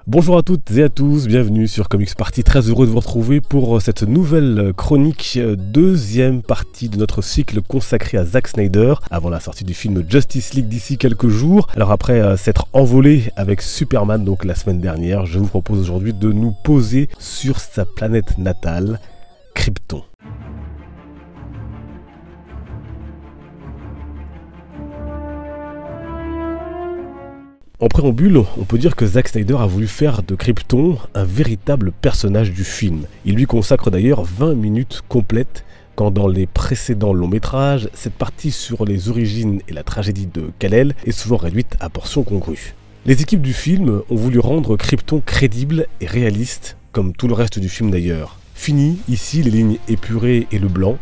Bonjour à toutes et à tous, bienvenue sur Comics Party, très heureux de vous retrouver pour cette nouvelle chronique, deuxième partie de notre cycle consacré à Zack Snyder, avant la sortie du film Justice League d'ici quelques jours. Alors après s'être envolé avec Superman donc la semaine dernière, je vous propose aujourd'hui de nous poser sur sa planète natale, Krypton. En préambule, on peut dire que Zack Snyder a voulu faire de Krypton un véritable personnage du film. Il lui consacre d'ailleurs 20 minutes complètes, quand dans les précédents longs métrages, cette partie sur les origines et la tragédie de Kal-El est souvent réduite à portions congrues. Les équipes du film ont voulu rendre Krypton crédible et réaliste, comme tout le reste du film d'ailleurs. Fini ici les lignes épurées et le blanc.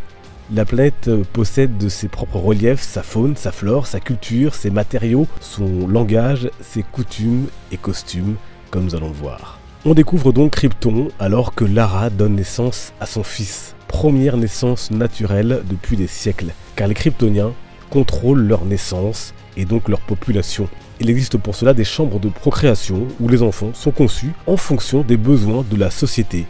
La planète possède ses propres reliefs, sa faune, sa flore, sa culture, ses matériaux, son langage, ses coutumes et costumes, comme nous allons le voir. On découvre donc Krypton alors que Lara donne naissance à son fils. Première naissance naturelle depuis des siècles, car les Kryptoniens contrôlent leur naissance et donc leur population. Il existe pour cela des chambres de procréation où les enfants sont conçus en fonction des besoins de la société,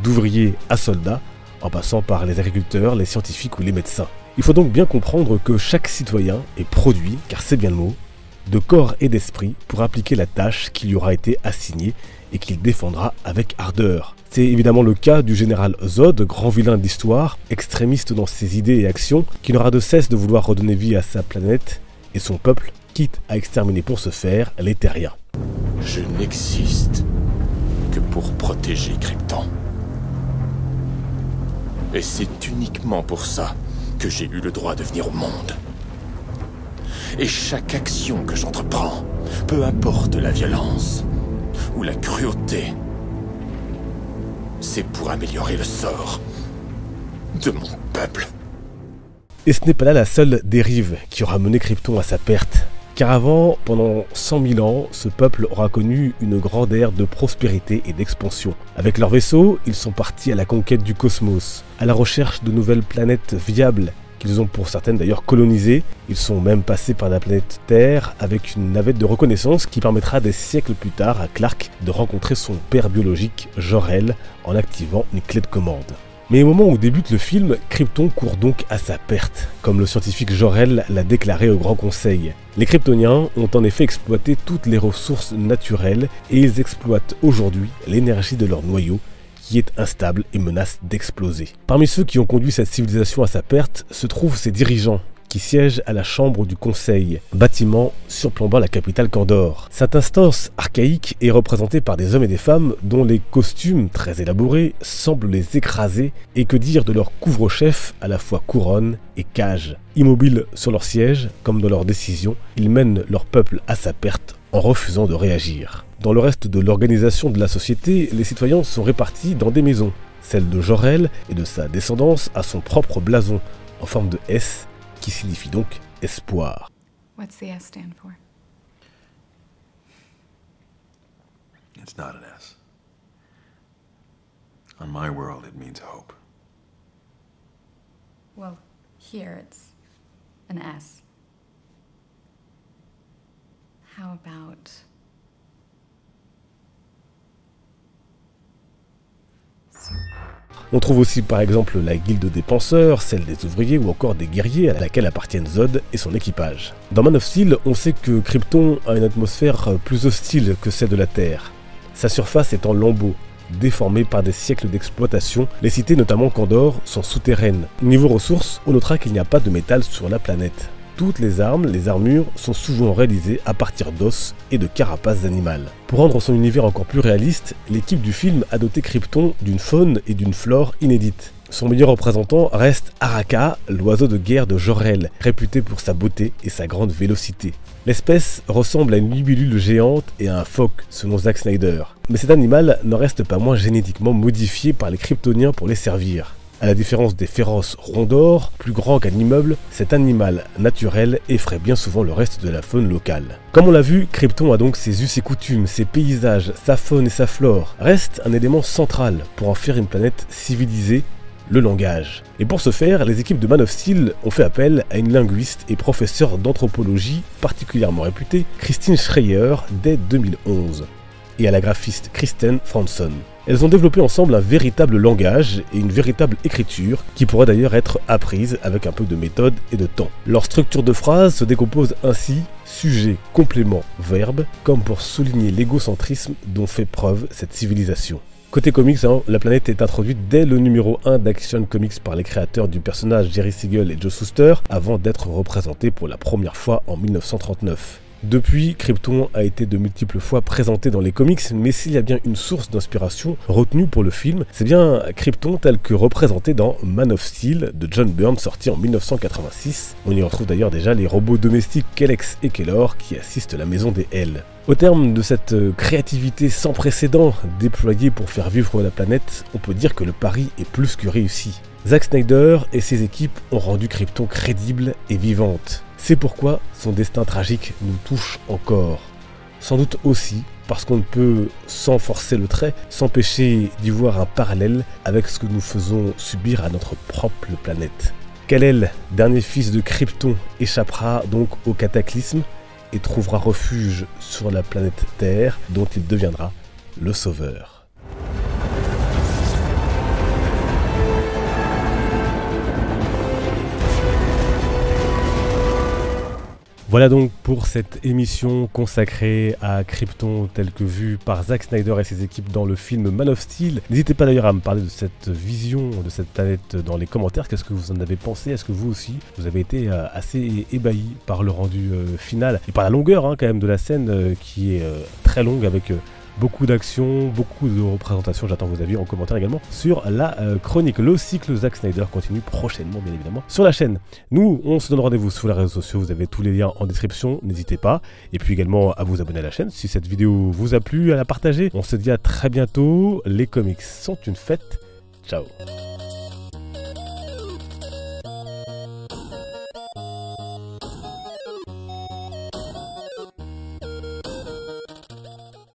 d'ouvriers à soldats, en passant par les agriculteurs, les scientifiques ou les médecins. Il faut donc bien comprendre que chaque citoyen est produit, car c'est bien le mot, de corps et d'esprit pour appliquer la tâche qui lui aura été assignée et qu'il défendra avec ardeur. C'est évidemment le cas du général Zod, grand vilain de l'histoire, extrémiste dans ses idées et actions, qui n'aura de cesse de vouloir redonner vie à sa planète et son peuple, quitte à exterminer pour ce faire les terriens. Je n'existe que pour protéger Krypton. Et c'est uniquement pour ça que j'ai eu le droit de venir au monde. Et chaque action que j'entreprends, peu importe la violence ou la cruauté, c'est pour améliorer le sort de mon peuple. Et ce n'est pas là la seule dérive qui aura mené Krypton à sa perte. Car avant, pendant 100 000 ans, ce peuple aura connu une grande ère de prospérité et d'expansion. Avec leurs vaisseaux, ils sont partis à la conquête du cosmos, à la recherche de nouvelles planètes viables, qu'ils ont pour certaines d'ailleurs colonisées. Ils sont même passés par la planète Terre avec une navette de reconnaissance qui permettra des siècles plus tard à Clark de rencontrer son père biologique, Jor-El, en activant une clé de commande. Mais au moment où débute le film, Krypton court donc à sa perte, comme le scientifique Jor-El l'a déclaré au Grand Conseil. Les Kryptoniens ont en effet exploité toutes les ressources naturelles et ils exploitent aujourd'hui l'énergie de leur noyau qui est instable et menace d'exploser. Parmi ceux qui ont conduit cette civilisation à sa perte se trouvent ses dirigeants, qui siège à la chambre du Conseil, bâtiment surplombant la capitale Kandor. Cette instance archaïque est représentée par des hommes et des femmes dont les costumes très élaborés semblent les écraser, et que dire de leur couvre-chef à la fois couronne et cage. Immobiles sur leur siège, comme dans leurs décisions, ils mènent leur peuple à sa perte en refusant de réagir. Dans le reste de l'organisation de la société, les citoyens sont répartis dans des maisons. Celle de Jor-El et de sa descendance a son propre blason, en forme de S, qui signifie donc espoir. What's the S stand for? It's not an S. On my world, it means hope. Well, here it's an S. How about... On trouve aussi par exemple la guilde des penseurs, celle des ouvriers ou encore des guerriers à laquelle appartiennent Zod et son équipage. Dans Man of Steel, on sait que Krypton a une atmosphère plus hostile que celle de la Terre. Sa surface est en lambeaux, déformée par des siècles d'exploitation. Les cités, notamment Kandor, sont souterraines. Niveau ressources, on notera qu'il n'y a pas de métal sur la planète. Toutes les armes, les armures, sont souvent réalisées à partir d'os et de carapaces animales. Pour rendre son univers encore plus réaliste, l'équipe du film a doté Krypton d'une faune et d'une flore inédites. Son meilleur représentant reste Araka, l'oiseau de guerre de Jor-El, réputé pour sa beauté et sa grande vélocité. L'espèce ressemble à une libellule géante et à un phoque, selon Zack Snyder. Mais cet animal n'en reste pas moins génétiquement modifié par les Kryptoniens pour les servir. À la différence des féroces rondors, plus grands qu'un immeuble, cet animal naturel effraie bien souvent le reste de la faune locale. Comme on l'a vu, Krypton a donc ses us et coutumes, ses paysages, sa faune et sa flore. Reste un élément central pour en faire une planète civilisée, le langage. Et pour ce faire, les équipes de Man of Steel ont fait appel à une linguiste et professeure d'anthropologie particulièrement réputée, Christine Schreier, dès 2011, et à la graphiste Kristen Franson. Elles ont développé ensemble un véritable langage et une véritable écriture qui pourrait d'ailleurs être apprise avec un peu de méthode et de temps. Leur structure de phrase se décompose ainsi: sujet, complément, verbe, comme pour souligner l'égocentrisme dont fait preuve cette civilisation. Côté comics, la planète est introduite dès le numéro 1 d'Action Comics par les créateurs du personnage Jerry Siegel et Joe Shuster, avant d'être représenté pour la première fois en 1939. Depuis, Krypton a été de multiples fois présenté dans les comics, mais s'il y a bien une source d'inspiration retenue pour le film, c'est bien Krypton tel que représenté dans Man of Steel de John Byrne, sorti en 1986. On y retrouve d'ailleurs déjà les robots domestiques Kelex et Kelor qui assistent la maison des L. Au terme de cette créativité sans précédent déployée pour faire vivre la planète, on peut dire que le pari est plus que réussi. Zack Snyder et ses équipes ont rendu Krypton crédible et vivante. C'est pourquoi son destin tragique nous touche encore. Sans doute aussi parce qu'on ne peut, sans forcer le trait, s'empêcher d'y voir un parallèle avec ce que nous faisons subir à notre propre planète. Kal-El, dernier fils de Krypton, échappera donc au cataclysme et trouvera refuge sur la planète Terre, dont il deviendra le sauveur. Voilà donc pour cette émission consacrée à Krypton tel que vu par Zack Snyder et ses équipes dans le film Man of Steel. N'hésitez pas d'ailleurs à me parler de cette vision de cette planète dans les commentaires. Qu'est-ce que vous en avez pensé? Est-ce que vous aussi, vous avez été assez ébahi par le rendu final et par la longueur quand même de la scène qui est très longue avec beaucoup d'actions, beaucoup de représentations. J'attends vos avis en commentaire également sur la chronique. Le cycle Zack Snyder continue prochainement, bien évidemment, sur la chaîne. Nous, on se donne rendez-vous sur les réseaux sociaux. Vous avez tous les liens en description. N'hésitez pas. Et puis également à vous abonner à la chaîne si cette vidéo vous a plu, à la partager. On se dit à très bientôt. Les comics sont une fête. Ciao.